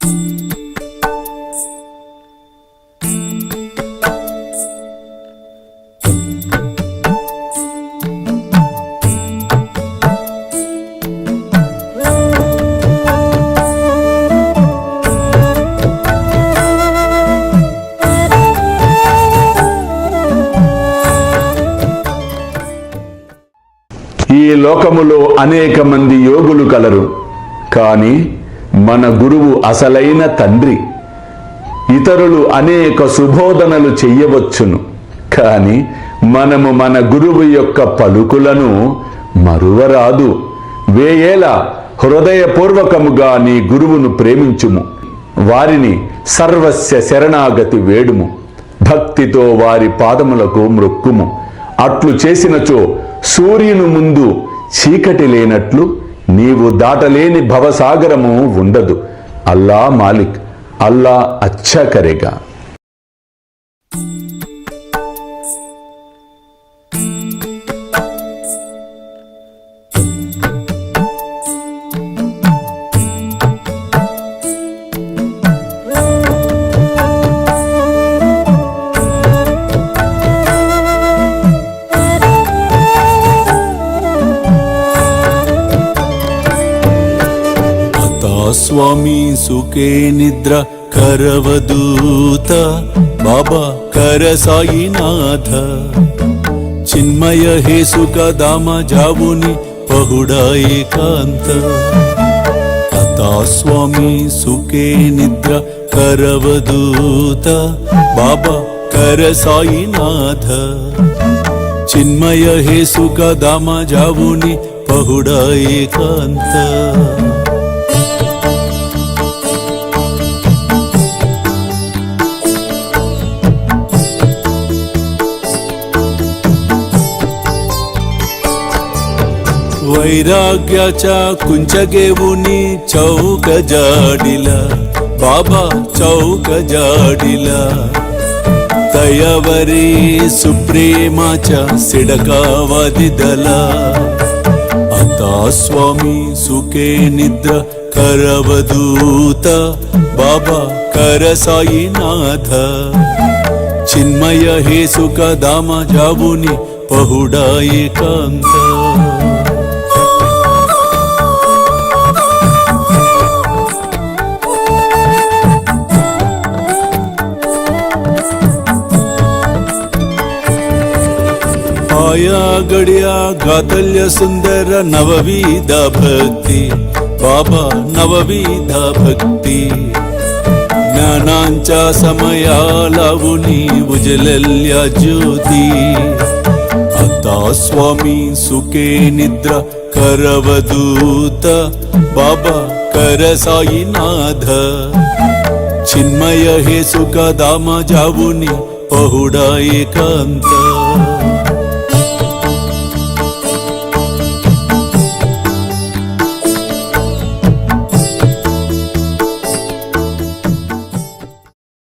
ఈ లోకములో అనేక మంది యోగులు కలరు, కానీ మన గురువు అసలైన తండ్రి. ఇతరులు అనేక సుబోధనలు చెయ్యవచ్చును, కానీ మనము మన గురువు యొక్క పలుకులను మరువరాదు. వేయేల హృదయపూర్వకముగా నీ గురువును ప్రేమించుము, వారిని సర్వస్య శరణాగతి వేడుము, భక్తితో వారి పాదములకు మ్రొక్కుము. అట్లు చేసినచో సూర్యుని ముందు చీకటి లేనట్లు నీవు దాటలేని భవసాగరము ఉండదు. అల్లా మాలిక్, అల్లా అచ్చా కరేగా. స్వామి సుఖే నిద్ర కరవదూత బాబా కర సాయినాథ చిన్మయ హే సుఖ దామ జావుని పహుడా ఏకాంత అతా స్వామి సుఖే నిద్ర కరవదూత బాబా కర సాయినాథ చిన్మయ హే సుఖ దామ జావుని పహుడా ఏకాంత वैराग्याच्या कुंचगेवुनी चौक जाडिला बाबा चौक जाडिला तयावरी सुप्रेमाच्या सिडकावादिदला आता स्वामी सुखे निद्र करवदूत बाबा कर साईनाथ चिन्मय हे सुख दामा जावुनी पहुडा एकांत आया गड्या गातल्य सुंदर नवविध भक्ती बाबा नवविध भक्ती ज्ञानांच्या समया लावुनी उजलल्या ज्योती आता स्वामी सुखे निद्रा करवदूत बाबा कर साईनाथ चिन्मय हे सुख दामा जावुनी पहुडा एकांत